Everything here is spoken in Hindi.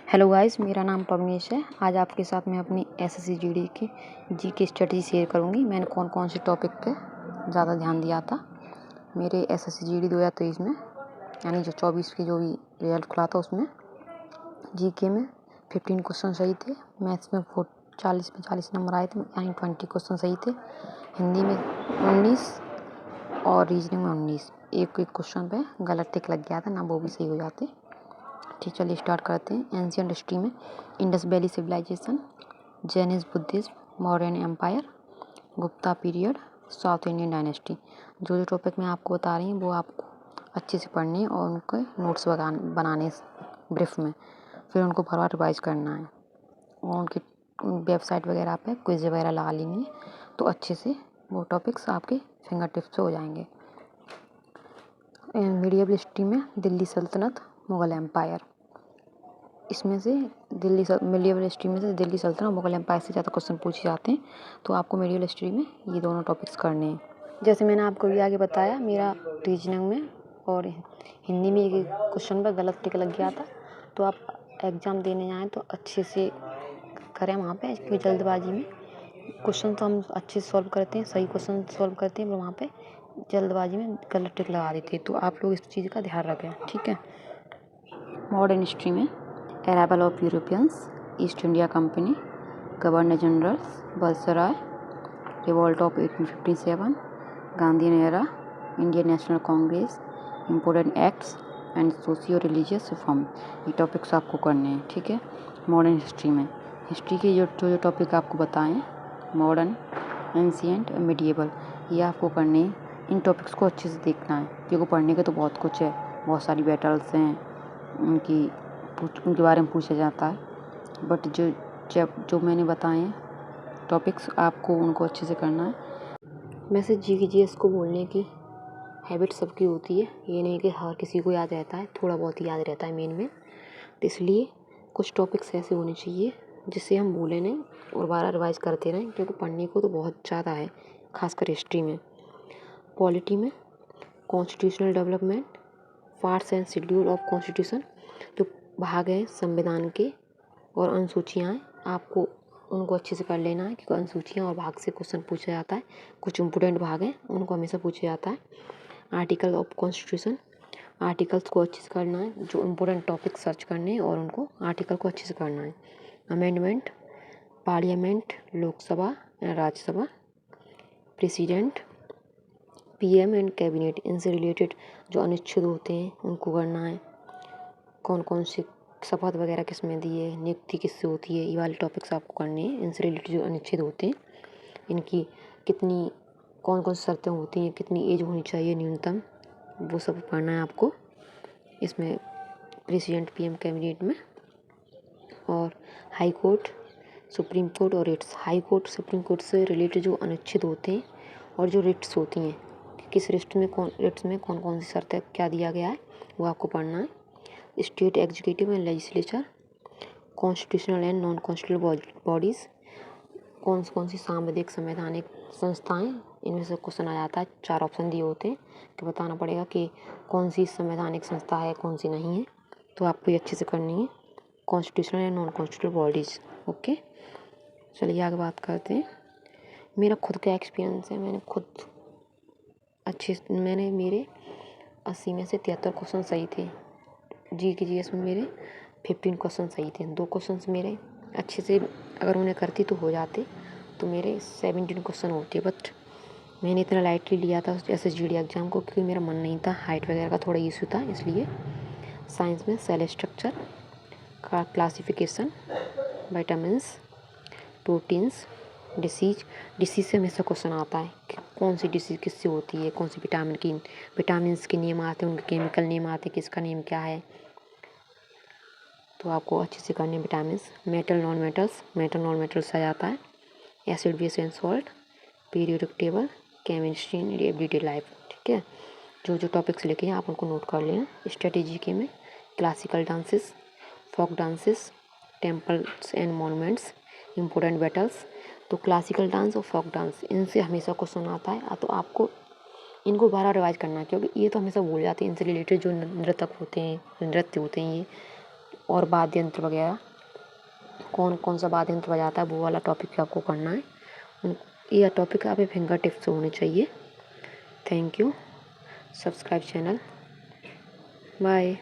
हेलो गाइस, मेरा नाम पवनेश है। आज आपके साथ मैं अपनी एसएससी जीडी की जीके स्टडी शेयर करूंगी। मैंने कौन कौन से टॉपिक पे ज़्यादा ध्यान दिया था मेरे एसएससी जीडी 2023 में, यानी जो 24 की जो भी रिजल्ट खुला था उसमें। जीके में 15 क्वेश्चन सही थे, मैथ्स में 40 नंबर आए थे, यानी 20 क्वेश्चन सही थे। हिंदी में 19 और रीजनिंग में 19। एक क्वेश्चन पे गलत टिक लग गया था ना, वो भी सही हो जाते। ठीक, चलिए स्टार्ट करते हैं। एंशिएंट हिस्ट्री में Indus valley civilisation, Jainism, Buddhism, modern empire, Gupta period, south Indian dynasty. जो टॉपिक मैं आपको बता रही हूँ वो आपको अच्छे से पढ़ने और उनके नोट्स बनाने ब्रीफ में, फिर उनको बार बार रिवाइज करना है और उनकी वेबसाइट वगैरह पे क्विज वगैरह लगा लेंगे तो अच्छे से वो टॉपिक्स आपके फिंगर टिप्स पे हो जाएंगे। मीडिएवल हिस्ट्री में दिल्ली सल्तनत, मुग़ल एम्पायर, इसमें से मीडिएवल हिस्ट्री में से दिल्ली सल्तनत, मुग़ल एम्पायर से ज़्यादा क्वेश्चन पूछे जाते हैं, तो आपको मीडिएवल हिस्ट्री में ये दोनों टॉपिक्स करने हैं। जैसे मैंने आपको भी आगे बताया, मेरा रीजनिंग में और हिंदी में एक क्वेश्चन पर गलत टिक लग गया था, तो आप एग्ज़ाम देने जाएँ तो अच्छे से करें वहाँ पे, क्योंकि जल्दबाजी में क्वेश्चन तो हम अच्छे से सॉल्व करते हैं, सही क्वेश्चन सॉल्व करते हैं, पर वहाँ पे जल्दबाजी में गलत टिक लगा देते हैं, तो आप लोग इस चीज़ का ध्यान रखें, ठीक है। मॉडर्न हिस्ट्री में arrival of Europeans, east India company, governor generals, viceroy, revolt of 1857, Gandhian era, Indian national Congress, important acts and socio religious reform. ये टॉपिक्स आपको करने हैं, ठीक है। मॉडर्न हिस्ट्री में हिस्ट्री के जो टॉपिक आपको बताएं, मॉडर्न, एंशिएंट, मिडिएवल, ये आपको करने हैं। इन टॉपिक्स को अच्छे से देखना है, क्योंकि पढ़ने के तो बहुत कुछ है, बहुत सारी बैटल्स हैं, उनके बारे में पूछा जाता है, बट जो मैंने बताए हैं टॉपिक्स, आपको उनको अच्छे से करना है। वैसे जीके को बोलने की हैबिट सबकी होती है, ये नहीं कि हर किसी को याद रहता है, थोड़ा बहुत ही याद रहता है मेन में, तो इसलिए कुछ टॉपिक्स ऐसे होने चाहिए जिससे हम भूलें नहीं और बार रिवाइज करते रहें, क्योंकि पढ़ने को तो बहुत ज़्यादा है, खासकर हिस्ट्री में। पॉलिटी में constitutional development, parts and schedule of constitution, जो भाग हैं संविधान के और अनुसूचियाँ हैं, आपको उनको अच्छे से कर लेना है, क्योंकि अनुसूचियाँ और भाग से क्वेश्चन पूछा जाता है। कुछ इम्पोर्टेंट भाग हैं, उनको हमेशा पूछा जाता है। आर्टिकल ऑफ कॉन्स्टिट्यूशन, आर्टिकल्स को अच्छे से करना है, जो इम्पोर्टेंट टॉपिक सर्च करने हैं और उनको आर्टिकल को अच्छे से करना है। Amendment, parliament, Lok Sabha, Rajya Sabha, president, PM and cabinet, इनसे रिलेटेड जो अनुच्छेद होते हैं उनको करना है। कौन कौन से शपथ वगैरह किस में दी है, नियुक्ति किससे होती है, ये वाले टॉपिक्स आपको करने हैं। इनसे रिलेटेड जो अनुच्छेद होते हैं, इनकी कितनी कौन कौन सी शर्तें होती हैं, कितनी एज होनी चाहिए न्यूनतम, वो सब पढ़ना है आपको इसमें, प्रेसिडेंट, पीएम, कैबिनेट में। और हाई कोर्ट, सुप्रीम कोर्ट और writs. High court, supreme court से रिलेटेड जो अनुच्छेद होते हैं और जो रिट्स होती हैं, किस रिट्स में कौन कौन सी शर्तें क्या दिया गया है, वो आपको पढ़ना है। State executive and legislature, constitutional and non constitutional bodies, कौन सी संवैधानिक संस्थाएं, इनमें से क्वेश्चन आ जाता है। 4 ऑप्शन दिए होते हैं कि बताना पड़ेगा कि कौन सी संवैधानिक संस्था है, कौन सी नहीं है, तो आपको ये अच्छे से करनी है। Constitutional and non constitutional bodies, okay. चलिए आगे बात करते हैं। मेरा खुद का एक्सपीरियंस है, मैंने मेरे 80 में से 73 क्वेश्चन सही थे। जीएस में मेरे 15 क्वेश्चन सही थे। 2 क्वेश्चन मेरे अच्छे से अगर उन्हें करती तो हो जाते, तो मेरे 17 क्वेश्चन होते, बट मैंने इतना लाइटली लिया था एसएससी जीडी एग्ज़ाम को, क्योंकि मेरा मन नहीं था, हाइट वगैरह का थोड़ा इशू था, इसलिए। साइंस में सेल स्ट्रक्चर का क्लासिफिकेशन, विटामिन्स, प्रोटीन्स, डिसीज से हमेशा क्वेश्चन आता है कि कौन सी डिसीज किससे होती है, कौन सी विटामिन्स के नेम आते हैं, उनके केमिकल नेम आते हैं, किसका नेम क्या है, तो आपको अच्छे से करने विटामिन्स। मेटल नॉन मेटल्स आ जाता है। Acid, base and salt, periodic table, chemistry in everyday life, ठीक है। जो टॉपिक्स लिखे हैं आप उनको नोट कर लेना। स्ट्रेटेजी के में classical dances, folk dances, temples and monuments, important battles, तो क्लासिकल डांस और फोक डांस, इनसे हमेशा क्वेश्चन आता है, तो आपको इनको बार रिवाइज करना है, क्योंकि ये तो हमेशा भूल जाते हैं। इनसे रिलेटेड जो नृत्य होते हैं, ये और वाद्य यंत्र वगैरह कौन कौन सा वाद्य यंत्र बजाता है वो वाला टॉपिक आपको करना है। यह टॉपिक आपके फिंगर टिप्स होने चाहिए। Thank you. Subscribe channel. Bye.